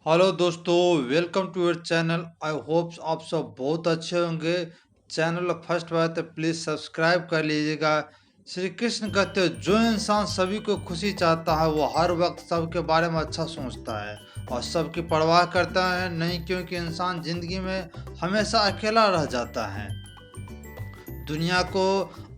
Hello दोस्तों, welcome to your channel. I hope आप सब बहुत अच्छे होंगे। चैनल फर्स्ट बार तो प्लीज़ सब्सक्राइब कर लीजिएगा। श्री कृष्ण कहते हैं, जो इंसान सभी को खुशी चाहता है वो हर वक्त सबके बारे में अच्छा सोचता है और सबकी परवाह करता है नहीं, क्योंकि इंसान ज़िंदगी में हमेशा अकेला रह जाता है। दुनिया को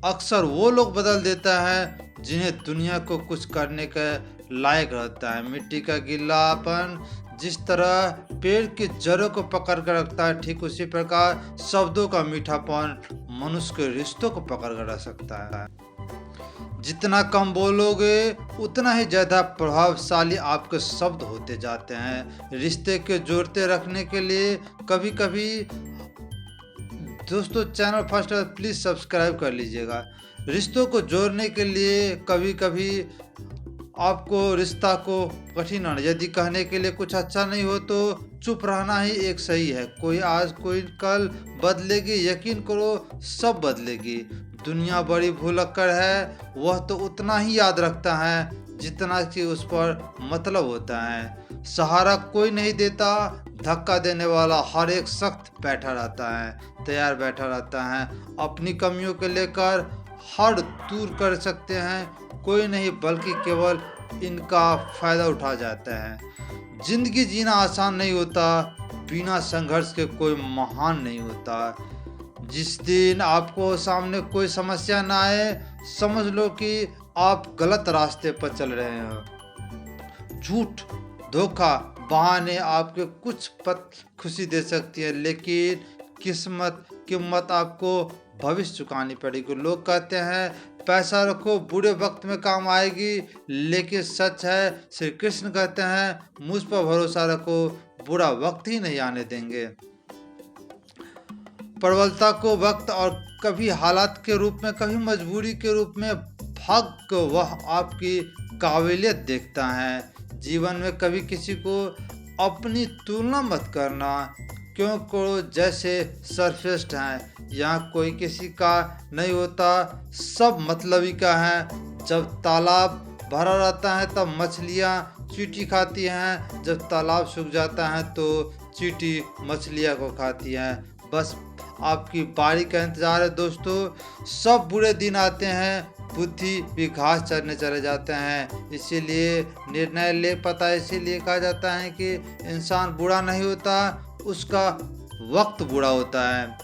अक्सर वो लोग बदल देता है जिन्हें दुनिया को कुछ करने के लायक रहता है। मिट्टी का गीलापन जिस तरह पेड़ की जड़ों को पकड़ कर रखता है, ठीक उसी प्रकार शब्दों का मीठापन मनुष्य के रिश्तों को पकड़ कर रख सकता है। जितना कम बोलोगे उतना ही ज़्यादा प्रभावशाली आपके शब्द होते जाते हैं। रिश्ते के जोड़ते रखने के लिए कभी कभी दोस्तों, चैनल फर्स्ट प्लीज़ सब्सक्राइब कर लीजिएगा। रिश्तों को जोड़ने के लिए कभी कभी आपको रिश्ता को कठिन होना, यदि कहने के लिए कुछ अच्छा नहीं हो तो चुप रहना ही एक सही है। कोई आज कोई कल बदलेगी, यकीन करो सब बदलेगी। दुनिया बड़ी भुलक्कड़ है, वह तो उतना ही याद रखता है जितना कि उस पर मतलब होता है। सहारा कोई नहीं देता, धक्का देने वाला हर एक सख्त बैठा रहता है, तैयार बैठा रहता है। अपनी कमियों को लेकर हर दूर कर सकते हैं कोई नहीं, बल्कि केवल इनका फ़ायदा उठा जाता है। जिंदगी जीना आसान नहीं होता, बिना संघर्ष के कोई महान नहीं होता। जिस दिन आपको सामने कोई समस्या ना आए, समझ लो कि आप गलत रास्ते पर चल रहे हो। झूठ, धोखा, बहाने आपके कुछ पल खुशी दे सकती है, लेकिन कीमत आपको भविष्य चुकानी पड़ेगी। लोग कहते हैं पैसा रखो बुरे वक्त में काम आएगी, लेकिन सच है श्री कृष्ण कहते हैं मुझ पर भरोसा रखो, बुरा वक्त ही नहीं आने देंगे। प्रबलता को वक्त और कभी हालात के रूप में, कभी मजबूरी के रूप में भाग वह आपकी काबिलियत देखता है। जीवन में कभी किसी को अपनी तुलना मत करना, क्यों करो जैसे सर्वश्रेष्ठ हैं। यहाँ कोई किसी का नहीं होता, सब मतलबी का है। जब तालाब भरा रहता है तब मछलियाँ चींटी खाती हैं, जब तालाब सूख जाता है तो चींटी मछलियाँ को खाती हैं। बस आपकी बारी का इंतज़ार है दोस्तों। सब बुरे दिन आते हैं, बुद्धि भी घास चरने चले जाते हैं, इसीलिए निर्णय ले पाता है। इसीलिए कहा जाता है कि इंसान बुरा नहीं होता, उसका वक्त बुरा होता है।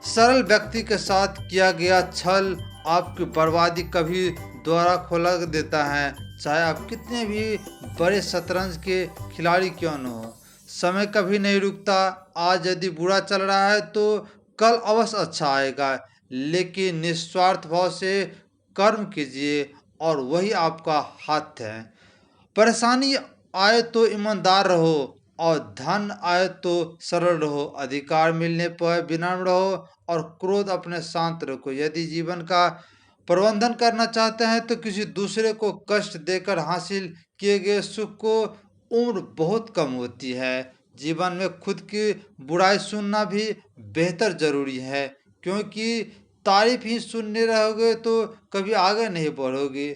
सरल व्यक्ति के साथ किया गया छल आपकी बर्बादी कभी द्वारा खोला देता है, चाहे आप कितने भी बड़े शतरंज के खिलाड़ी क्यों न हो। समय कभी नहीं रुकता, आज यदि बुरा चल रहा है तो कल अवश्य अच्छा आएगा, लेकिन निस्वार्थ भाव से कर्म कीजिए और वही आपका हाथ है। परेशानी आए तो ईमानदार रहो और धन आए तो सरल रहो। अधिकार मिलने पर विनम्र रहो और क्रोध अपने शांत रखो। यदि जीवन का प्रबंधन करना चाहते हैं तो किसी दूसरे को कष्ट देकर हासिल किए गए सुख को उम्र बहुत कम होती है। जीवन में खुद की बुराई सुनना भी बेहतर जरूरी है, क्योंकि तारीफ ही सुनने रहोगे तो कभी आगे नहीं बढ़ोगे।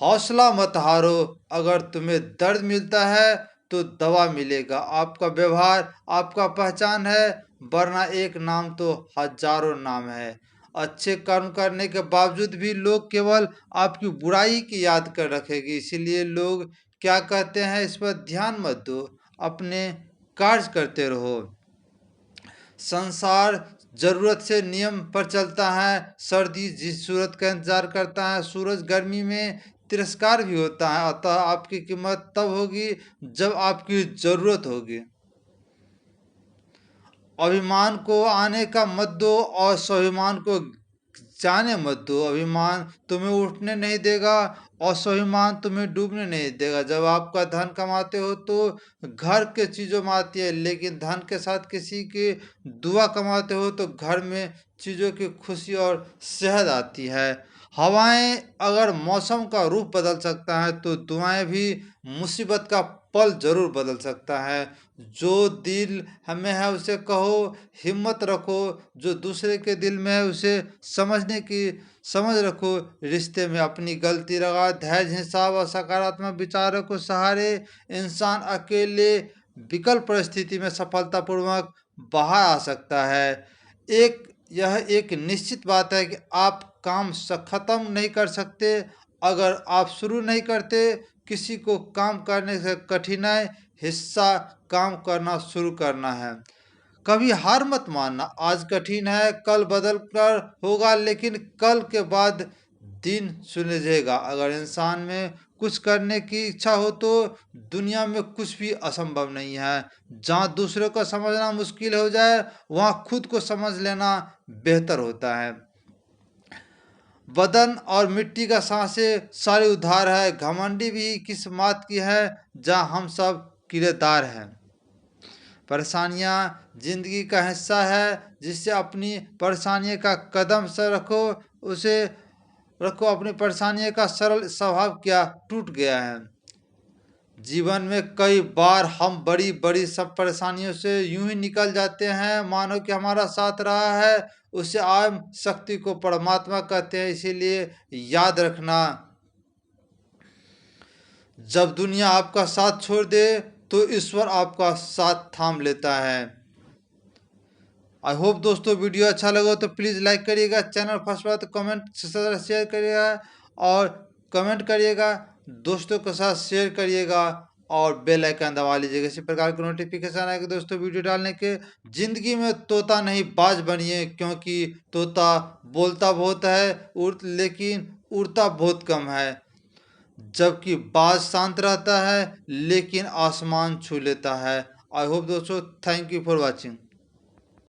हौसला मत हारो, अगर तुम्हें दर्द मिलता है तो दवा मिलेगा। आपका व्यवहार आपका पहचान है, वरना एक नाम तो हजारों नाम है। अच्छे कर्म करने के बावजूद भी लोग केवल आपकी बुराई की याद कर रखेगी, इसीलिए लोग क्या कहते हैं इस पर ध्यान मत दो, अपने कार्य करते रहो। संसार जरूरत से नियम पर चलता है। सर्दी जिस सूरत का इंतजार करता है, सूरज गर्मी में तिरस्कार भी होता है। अतः आपकी कीमत तब होगी जब आपकी जरूरत होगी। अभिमान को आने का मत दो और स्वाभिमान को जाने मत दो। अभिमान तुम्हें उठने नहीं देगा और स्वाभिमान तुम्हें डूबने नहीं देगा। जब आपका धन कमाते हो तो घर के चीज़ों में आती है, लेकिन धन के साथ किसी की दुआ कमाते हो तो घर में चीज़ों की खुशी और सेहत आती है। हवाएं अगर मौसम का रूप बदल सकता है तो दुआएं भी मुसीबत का पल जरूर बदल सकता है। जो दिल हमें है उसे कहो, हिम्मत रखो। जो दूसरे के दिल में है उसे समझने की समझ रखो। रिश्ते में अपनी गलती लगा, धैर्य, हिसाब और सकारात्मक विचारों को सहारे इंसान अकेले विकल परिस्थिति में सफलतापूर्वक बाहर आ सकता है। यह एक निश्चित बात है कि आप काम खत्म नहीं कर सकते अगर आप शुरू नहीं करते। किसी को काम करने से कठिनाई हिस्सा काम करना शुरू करना है। कभी हार मत मानना। आज कठिन है, कल बदल कर होगा, लेकिन कल के बाद दिन सुलझेगा। अगर इंसान में कुछ करने की इच्छा हो तो दुनिया में कुछ भी असंभव नहीं है। जहाँ दूसरों को समझना मुश्किल हो जाए, वहाँ खुद को समझ लेना बेहतर होता है। बदन और मिट्टी का सांसें सारे उधार है। घमंडी भी किस बात की है जहाँ हम सब किरदार हैं। परेशानियाँ जिंदगी का हिस्सा है, जिससे अपनी परेशानियों का कदम से रखो। अपनी परेशानियों का सरल स्वभाव क्या टूट गया है। जीवन में कई बार हम बड़ी बड़ी सब परेशानियों से यूं ही निकल जाते हैं मानो कि हमारा साथ रहा है। उसे आम शक्ति को परमात्मा कहते हैं। इसीलिए याद रखना, जब दुनिया आपका साथ छोड़ दे तो ईश्वर आपका साथ थाम लेता है। आई होप दोस्तों वीडियो अच्छा लगा तो प्लीज़ लाइक करिएगा। चैनल फर्स्ट बार तो कमेंट शेयर करिएगा और कमेंट करिएगा। दोस्तों के साथ शेयर करिएगा और बेल आइकन दबा लीजिएगा। इसी प्रकार के नोटिफिकेशन आएगा दोस्तों वीडियो डालने के। ज़िंदगी में तोता नहीं बाज बनिए, क्योंकि तोता बोलता बहुत है लेकिन उड़ता बहुत कम है, जबकि बाज शांत रहता है लेकिन आसमान छू लेता है। आई होप दोस्तों, थैंक यू फॉर वॉचिंग।